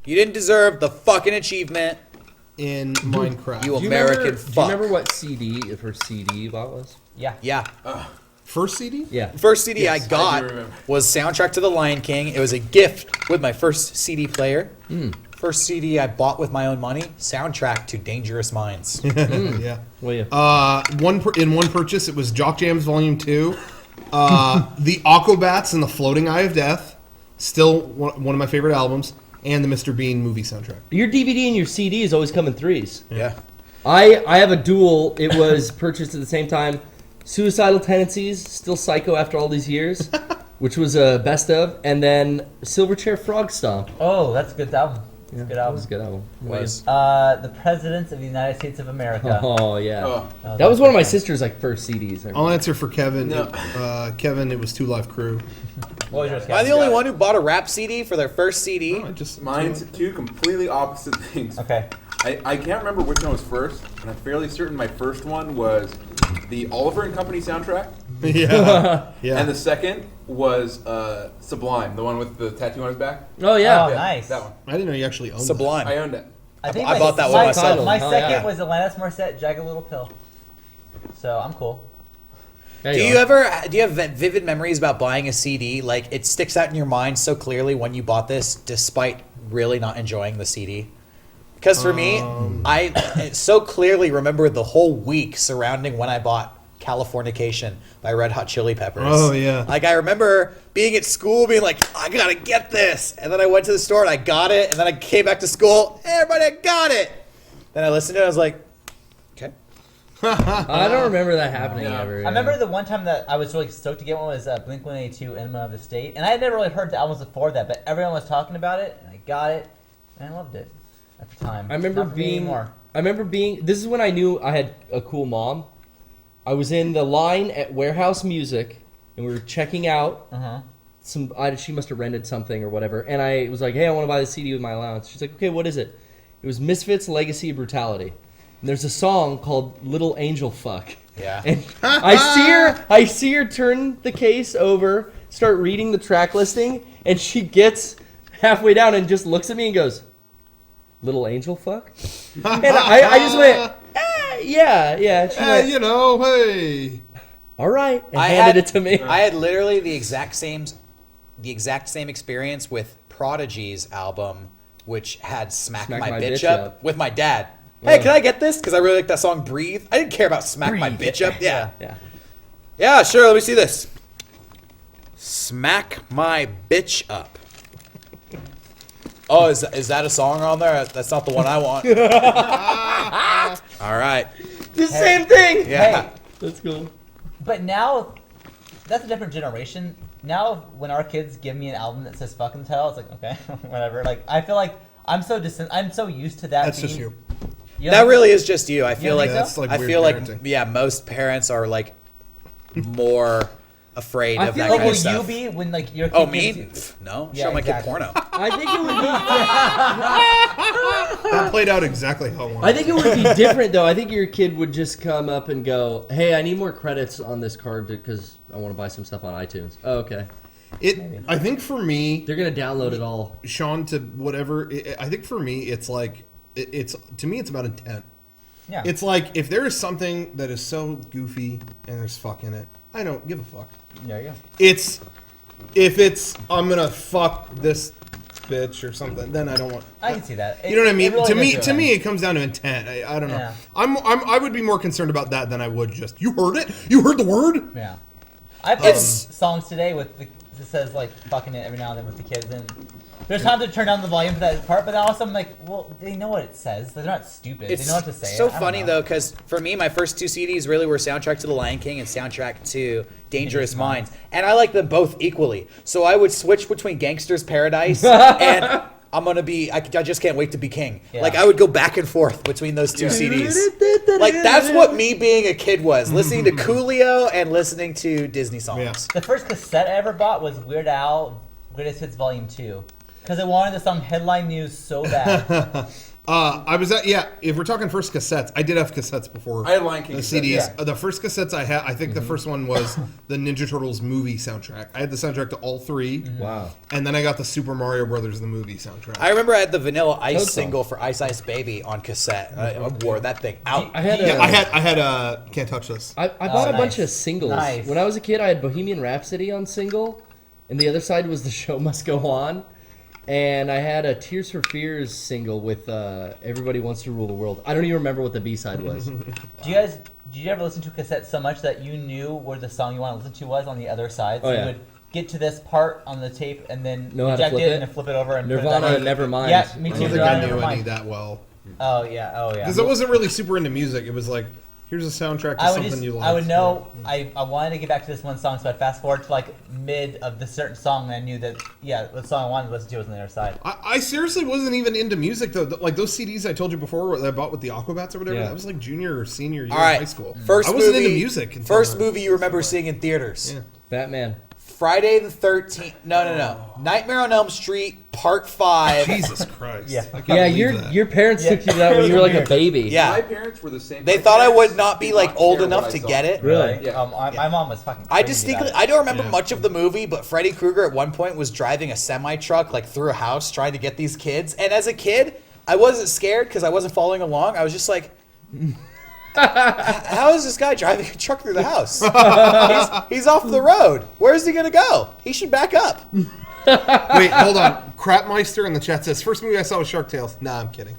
You didn't deserve the fucking achievement in Minecraft. You American fuck. Do you remember what CD, first CD you bought was? Yeah. First CD? Yeah. First CD I got was Soundtrack to the Lion King. It was a gift with my first CD player. First CD I bought with my own money, Soundtrack to Dangerous Minds. Yeah. Well, yeah. In one purchase, it was Jock Jams Volume 2, the Aquabats and the Floating Eye of Death, still one of my favorite albums, and the Mr. Bean movie soundtrack. Your DVD and your CDs always come in threes. Yeah. I have a dual. It was purchased at the same time. Suicidal Tendencies, Still Psycho after all these years, which was a best of, and then Silverchair Frog Stomp. Oh, that's a good album. Yeah, good that album. was a good album. Was. The Presidents of the United States of America. Oh, yeah. Oh. That was one of my sister's first CDs. I'll answer for Kevin. No. Kevin, it was Two Live Crew. What was yours, Am I the only one who bought a rap CD for their first CD? No, Mine's two completely opposite things. Okay. I can't remember which one was first, and I'm fairly certain my first one was the Oliver and Company soundtrack. Yeah. And the second was Sublime, the one with the tattoo on his back. Oh, yeah. Oh, nice. That one. I didn't know you actually owned Sublime. I owned it. I I bought that one myself. My Oh, second yeah. was Alanis Morissette, Jagged Little Pill. So I'm cool. There Do you you are. have vivid memories about buying a CD? Like, it sticks out in your mind so clearly when you bought this, despite really not enjoying the CD? Because for me, I so clearly remember the whole week surrounding when I bought Californication by Red Hot Chili Peppers. Oh, yeah. Like, I remember being at school being like, I gotta get this. And then I went to the store and I got it. And then I came back to school, hey, everybody, I got it. Then I listened to it, I was like, okay. I don't remember that happening No. ever. I remember the one time that I was really stoked to get one was Blink-182, Enema of the State. And I had never really heard the albums before that, but everyone was talking about it, and I got it, and I loved it at the time. I remember Not for me anymore. this is when I knew I had a cool mom. I was in the line at Warehouse Music, and we were checking out she must have rented something or whatever, and I was like, hey, I want to buy the CD with my allowance. She's like, okay, what is it? It was Misfits' Legacy of Brutality. And there's a song called Little Angel Fuck. Yeah. And I see her turn the case over, start reading the track listing, and she gets halfway down and just looks at me and goes, Little Angel Fuck? And I just went, yeah. She went, hey. all right, and I handed had it to me. I had literally the exact same experience with Prodigy's album, which had Smack My Bitch Up with my dad. Hey, can I get this? Because I really like that song Breathe. I didn't care about Smack My Bitch Up. Yeah. Yeah, sure, let me see this. Smack My Bitch Up. Oh, is that a song on there? That's not the one I want. All right. The same thing. Yeah. Hey, That's cool. but now, that's a different generation. Now, when our kids give me an album that says "fuck" in the title, it's like, okay, whatever. Like, I feel like I'm so used to that. That's just you. That really is just you. I feel think like so? That's like I weird feel like parenting. most parents are like more afraid I of feel that like kind Will of stuff. you be when like your kid Oh, gives me? you- No, Yeah, show my exactly. kid porno. I think it would be. That played out exactly how I wanted. I think it would be different though. I think your kid would just come up and go, "Hey, I need more credits on this card because I want to buy some stuff on iTunes." Oh, okay. I think for me, They're gonna download it all. Sean, to whatever. I think for me, it's like it's to me, it's about intent. Yeah. It's like if there is something that is so goofy and there's fuck in it, I don't give a fuck. There you go. If it's I'm gonna fuck this bitch or something, then I don't want. I can see that. You know what I mean? It really To me, it comes down to intent. I don't know. Yeah. I would be more concerned about that than I would just you heard it. You heard the word. Yeah. I put songs today with that says like fucking it every now and then with the kids, and there's times to turn down the volume for that part, but also I'm like, well, they know what it says. They're not stupid. It's they know what to say. so I don't funny know. though, because for me, my first two CDs really were Soundtrack to the Lion King and Soundtrack to Dangerous Minds, and I like them both equally. So I would switch between Gangster's Paradise and I just can't wait to be king. Yeah. Like I would go back and forth between those two CDs. Like that's what me being a kid was, listening to Coolio and listening to Disney songs. Yeah. The first cassette I ever bought was Weird Al Greatest Hits Volume 2. Because I wanted the song Headline News so bad. I was at if we're talking first cassettes, I did have cassettes before. I had Lion King the cassettes, CDs. yeah. The first cassettes I had, I think the first one was the Ninja Turtles movie soundtrack. I had the soundtrack to all 3. Wow. And then I got the Super Mario Brothers the movie soundtrack. I remember I had the Vanilla Ice Toad song. single for Ice Ice Baby on cassette. I wore that thing out. I had I had Can't Touch This. I bought a bunch nice. of singles. Nice. When I was a kid, I had Bohemian Rhapsody on single, and the other side was The Show Must Go On. And I had a Tears for Fears single with Everybody Wants to Rule the World. I don't even remember what the B-side was. Did you ever listen to a cassette so much that you knew where the song you want to listen to was on the other side? So you would get to this part on the tape and then Know how to reject flip it it? and then flip it over and Nirvana, put it Nevermind. Yeah, me I too. don't think Nirvana, I knew any Nevermind. that well. Oh yeah. Because I wasn't really super into music. It was like, here's a soundtrack to something you like. I would know. I wanted to get back to this one song, so I'd fast forward to like mid of the certain song, and I knew that the song I wanted to listen to was on the other side. I seriously wasn't even into music though. Like those CDs I told you before that I bought with the Aquabats or whatever. Yeah. That was like junior or senior year All right. of high school. First I wasn't movie, into music. Until First movie you remember seeing in theaters. Yeah. Batman. Friday the 13th. No. Nightmare on Elm Street Part 5. Jesus Christ. Yeah. I can't Yeah, believe your parents took you to that when you were like a baby. Yeah. My parents were the same. They my thought I parents would not be did like not old care enough what I to saw. get it. Really? Yeah. My mom was fucking. I crazy distinctly, about it. I don't remember Yeah. much of the movie, but Freddy Krueger at one point was driving a semi truck like through a house trying to get these kids. And as a kid, I wasn't scared because I wasn't following along. I was just like, how is this guy driving a truck through the house? He's off the road. Where's he gonna go? He should back up. Wait, hold on. Crapmeister in the chat says first movie I saw was Shark Tales. Nah, I'm kidding.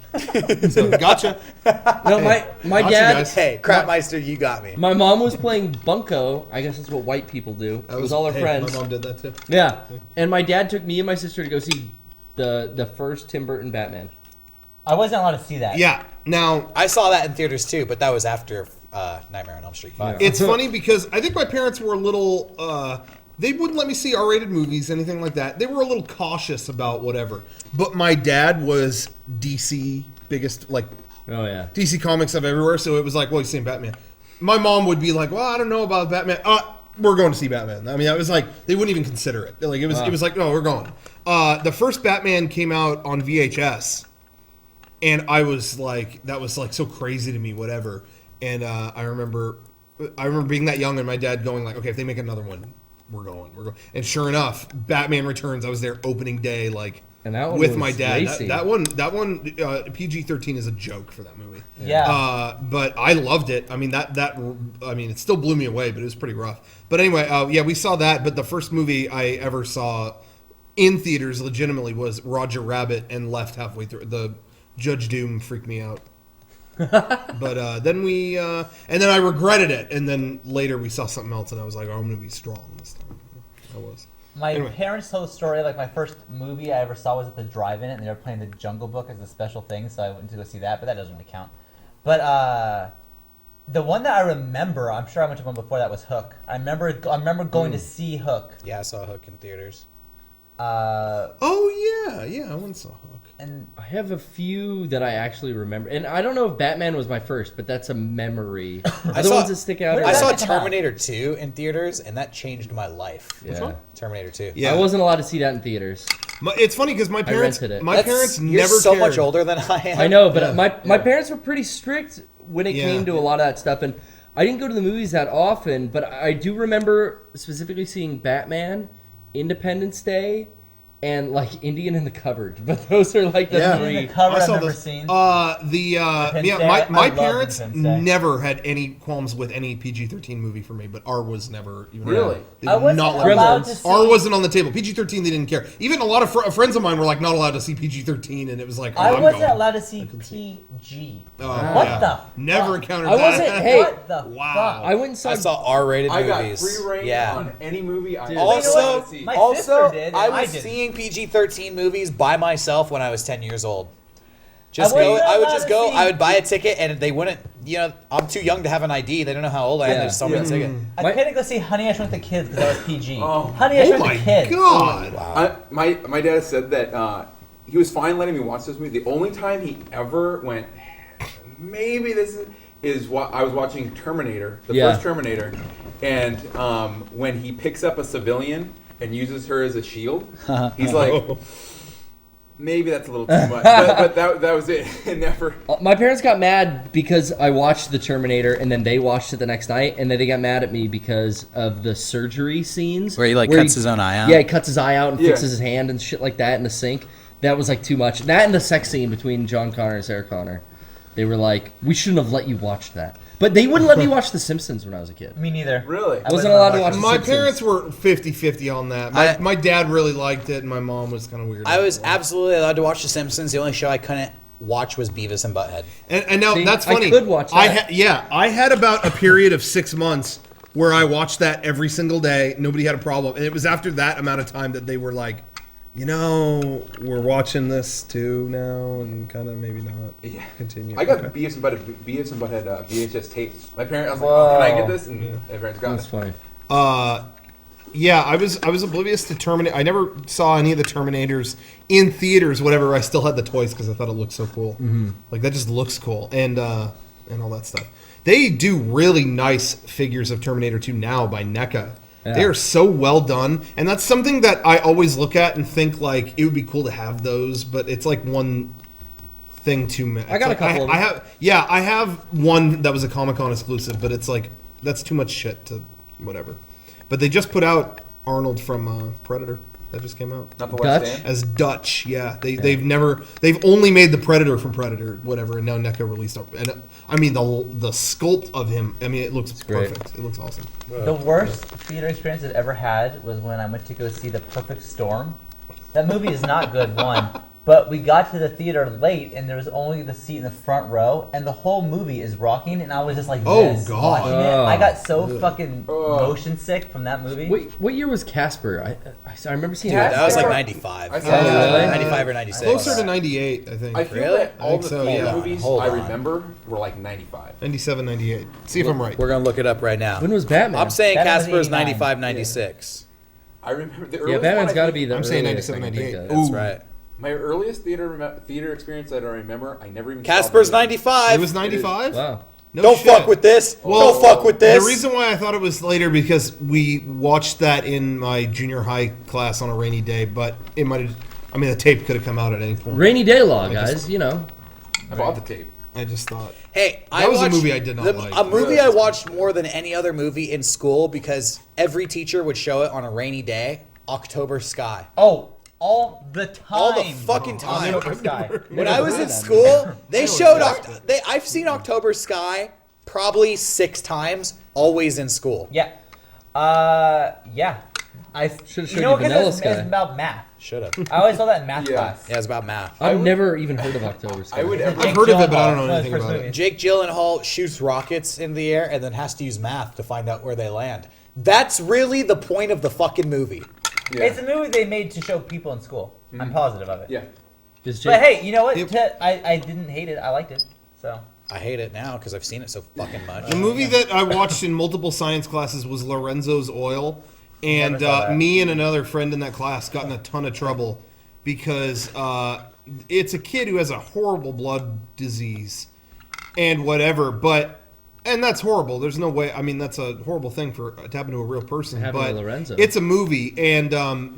So gotcha. No, my Gotcha, dad. guys. Hey, Crapmeister, you got me. My mom was playing bunco. I guess that's what white people do. It was all her friends. My mom did that too. Yeah, and my dad took me and my sister to go see the first Tim Burton Batman. I wasn't allowed to see that. Yeah. Now I saw that in theaters too, but that was after Nightmare on Elm Street 5. it's funny because I think my parents were a little. They wouldn't let me see R-rated movies, anything like that. They were a little cautious about whatever. But my dad was DC biggest like Oh yeah. DC Comics of everywhere, so it was like, well, you've seen Batman. My mom would be like, well, I don't know about Batman. We're going to see Batman. I mean, it was like they wouldn't even consider it. Like it was like, no, we're going. The first Batman came out on VHS, and I was like, that was like so crazy to me, whatever. And I remember being that young and my dad going like, okay, if they make another one, we're going. And sure enough, Batman Returns. I was there opening day, like. And that one with was my dad. racy. That one, PG-13 is a joke for that movie. Yeah. But I loved it. I mean, it still blew me away, but it was pretty rough. But anyway, we saw that. But the first movie I ever saw in theaters, legitimately, was Roger Rabbit, and left halfway through. The Judge Doom freaked me out. But then and then I regretted it. And then later we saw something else, and I was like, oh, I'm going to be strong this time. I was. My parents told the story, like my first movie I ever saw was at the drive-in, and they were playing The Jungle Book as a special thing, so I went to go see that, but that doesn't really count. But the one that I remember, I'm sure I went to one before that, was Hook. I remember going to see Hook. Yeah, I saw Hook in theaters. Oh, yeah, I once saw Hook. And I have a few that I actually remember, and I don't know if Batman was my first, but that's a memory. Are the ones that stick out? When I did saw that come out? Terminator 2 in theaters, and that changed my life. Yeah. Terminator 2. Yeah. I wasn't allowed to see that in theaters. It's funny because my parents, rented it. You're never so cared. much older than I am. I know, but Yeah. my parents were pretty strict when it Yeah. came to a lot of that stuff, and I didn't go to the movies that often, but I do remember specifically seeing Batman, Independence Day, and like Indian in the Cupboard. But those are like the Yeah. three. the cover I I've saw never this. seen. My Day. parents I love Independence Day. never had any qualms with any PG-13 movie for me, but R was never even. Really? They I did wasn't not let me- allowed to see. R wasn't on the table. PG-13 they didn't care. Even a lot of friends of mine were like not allowed to see PG-13, and it was like, oh, I I'm wasn't going. allowed to see PG. Oh, What yeah. the Never fuck? encountered I that. wasn't. Hey, What the Wow. I went and saw. I saw R-rated I got movies. free reign yeah. on any movie I Dude. Also, You know what? My sister also, did, and I I was didn't. seeing PG-13 movies by myself when I was 10 years old. I wasn't I would allowed just to go. see- I would buy a ticket, and they wouldn't. I'm too young to have an ID. They don't know how old I am. Yeah. They just sold me the ticket. I couldn't go see Honey, I Shrunk the Kids because that was PG. Oh. Honey, I Oh Shrunk my the Kids. god. my dad said that he was fine letting me watch this movie. The only time he ever went, maybe this is what I was watching Terminator, the Yeah. first Terminator, and when he picks up a civilian and uses her as a shield, he's like, Maybe that's a little too much, but that was it. It never. My parents got mad because I watched The Terminator and then they watched it the next night, and then they got mad at me because of the surgery scenes Where he cuts his own eye out. Yeah, he cuts his eye out and Yeah. fixes his hand and shit like that in the sink. That was like too much. That and the sex scene between John Connor and Sarah Connor. They were like, we shouldn't have let you watch that. But they wouldn't let me watch The Simpsons when I was a kid. Me neither. Really? I Wasn't allowed to watch The My Simpsons. parents were 50-50 on that. My dad really liked it, and my mom was kind of weird. I was absolutely allowed to watch The Simpsons. The only show I couldn't watch was Beavis and Butthead. And now See, that's I funny. could watch that. I had about a period of 6 months where I watched that every single day. Nobody had a problem, and it was after that amount of time that they were like, we're watching this too now, and kind of maybe not continue. I got Okay. Beavis and Butthead VHS tapes. My parents, I was like, oh, can I get this? And my parents got That's it. funny. I was oblivious to Terminator. I never saw any of the Terminators in theaters. Whatever. I still had the toys because I thought it looked so cool. Mm-hmm. Like that just looks cool, and all that stuff. They do really nice figures of Terminator 2 now by NECA. Yeah. They are so well done, and that's something that I always look at and think like it would be cool to have those, but it's like one thing too many. I got a couple of them. I have one that was a Comic-Con exclusive, but it's like that's too much shit to whatever. But they just put out Arnold from Predator. That just came out. Not the Dutch? West End? As Dutch, yeah. They've only made the Predator from Predator, whatever, and now NECA released it. And I mean, the sculpt of him, I mean, it looks great. perfect. It looks awesome. The worst theater experience I've ever had was when I went to go see The Perfect Storm. That movie is not good, one. But we got to the theater late, and there was only the seat in the front row, and the whole movie is rocking, and I was just like this, God. watching it. Oh. I got so fucking motion sick from that movie. Wait, what year was Casper? I remember seeing Dude, that. that was like Casper- 95. I saw really? 95 or 96. Closer to 98, I think. I feel Really? that all I think the so, theater yeah. movies Hold I on. remember were like 95. 97, 98. See if I'm right. We're going to look it up right now. When was Batman? I'm saying Batman was Casper's 89. 95, 96. I remember the Yeah, earliest Batman's one got to be the I'm saying earliest 97, I can think 98. of. That's Ooh. right. My earliest theater experience that I remember, I never even Casper's saw the movie. 95. It was 95? Wow. No Don't shit. fuck with this. Don't fuck with this. The reason why I thought it was later because we watched that in my junior high class on a rainy day, but it might have. I mean, the tape could have come out at any point. Rainy Day Law, I guys. just- You know. I bought the tape. I just thought. Hey, That was a movie I did not like. A movie Really? I watched more than any other movie in school because every teacher would show it on a rainy day. October Sky. Oh, all the time. All the fucking time. October Sky. When I was in school, they showed. I've seen October Sky probably 6 times. Always in school. Yeah. Yeah. Should've You showed know, you because Vanilla it's Sky. about math. Should have. I always saw that in math Yeah. class. Yeah, it's about math. I've would- never even heard of October Sky. I would ever. Jake heard of it, but I don't Gyllenhaal, know one of his anything first about it. movies. Jake Gyllenhaal shoots rockets in the air and then has to use math to find out where they land. That's really the point of the fucking movie. Yeah. It's a movie they made to show people in school. I'm positive of it. Yeah. Is But Jake- hey, you know what? It- I didn't hate it. I liked it. So I hate it now because I've seen it so fucking much. The movie that I watched in multiple science classes was Lorenzo's Oil, and Never saw that. me and another friend in that class got in a ton of trouble because it's a kid who has a horrible blood disease and whatever, and that's horrible. There's no way. I mean, that's a horrible thing to happen to a real person. Happened to But Lorenzo. it's a movie, and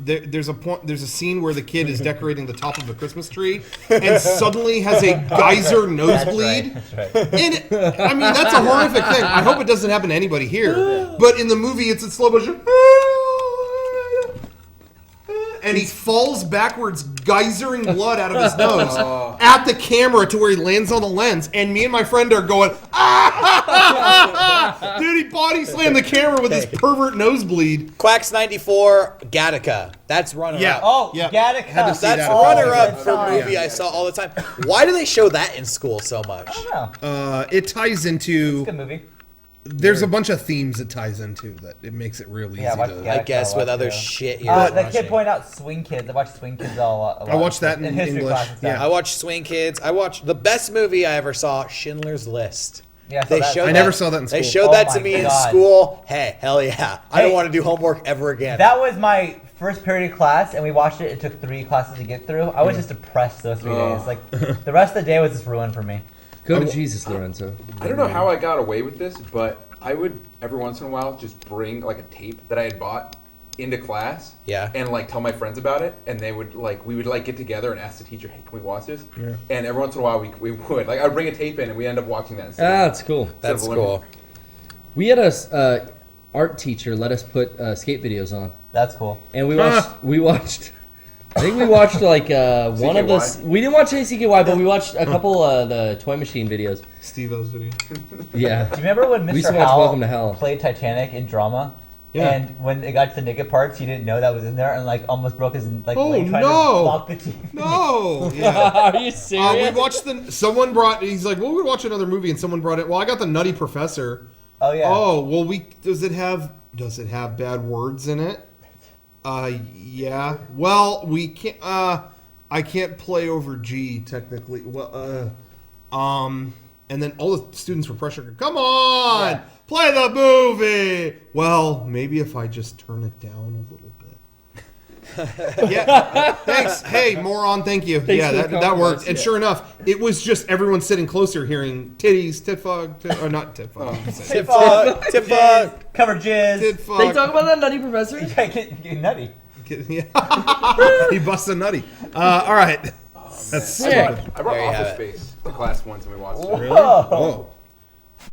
there's a scene where the kid is decorating the top of a Christmas tree, and suddenly has a geyser nosebleed. That's right. And I mean, that's a horrific thing. I hope it doesn't happen to anybody here. But in the movie, it's in slow motion. And he falls backwards, geysering blood out of his nose at the camera to where he lands on the lens. And me and my friend are going, ah! Dude, he body slammed the camera with his pervert nosebleed. Quacks 94, Gattaca. That's runner Yeah. up. Oh, Yeah. Gattaca. Had to see That's that. runner Oh, up good for a time. movie I saw all the time. Why do they show that in school so much? I don't know. It ties into. Good movie. There's a bunch of themes it ties into that it makes it real easy Yeah, watch to. Gattaca. I guess with other too. shit you're The watching. kid pointed out Swing Kids. I watched Swing Kids a lot. I watched that in history English. class and stuff. Yeah. I watched Swing Kids. I watched the best movie I ever saw, Schindler's List. Yeah, I saw They that. showed I never saw that in They school. showed Oh that to my me in God. school. Hey, hell yeah. I don't Hey. want to do homework ever again. That was my first period of class, and we watched it. It took 3 classes to get through. I was just depressed those 3 days. Like the rest of the day was just ruined for me. Go to Jesus, Lorenzo. I don't know how I got away with this, but I would every once in a while just bring like a tape that I had bought into class. Yeah. And like tell my friends about it, and they would we would like get together and ask the teacher, "Hey, can we watch this?" Yeah. And every once in a while we would I would bring a tape in, and we end up watching that. Ah, Instead that's cool. That's of cool. We had a art teacher let us put skate videos on, That's cool. and we watched. I think we watched like one of the. CKY? We didn't watch any CKY, but we watched a couple of the Toy Machine videos. Steve-O's video. Yeah. Do you remember when We used Mr. to watch Howell Welcome to Hell. played Titanic in drama? Yeah. And when it got to the naked parts, he didn't know that was in there, and like almost broke his leg Oh, trying no. to block the TV. No. Yeah. Are you We serious? watched someone brought. He's like, well, we watch another movie, and someone brought it. Well, I got the Nutty Professor. Oh yeah. Oh, well, does it have bad words in it? Yeah. Well, we can't. I can't play over G technically. Well, and then all the students were pressuring. Come on, Yeah. play the movie. Well, maybe if I just turn it down a little bit. Yeah. Thanks. Hey, moron. Thank you. Thanks Yeah, for the that compliments, worked. And yeah. sure enough, it was just everyone sitting closer, hearing titties, tit fog, or not tit fog. Tip fuck. Cover jizz. Tit fog. They talk about that Nutty Professor? Yeah, get nutty. Yeah. He busts a nutty. All right. That's Sick. stupid. I brought There you have Office Space to class once, and we watched it. Really? Whoa. Whoa.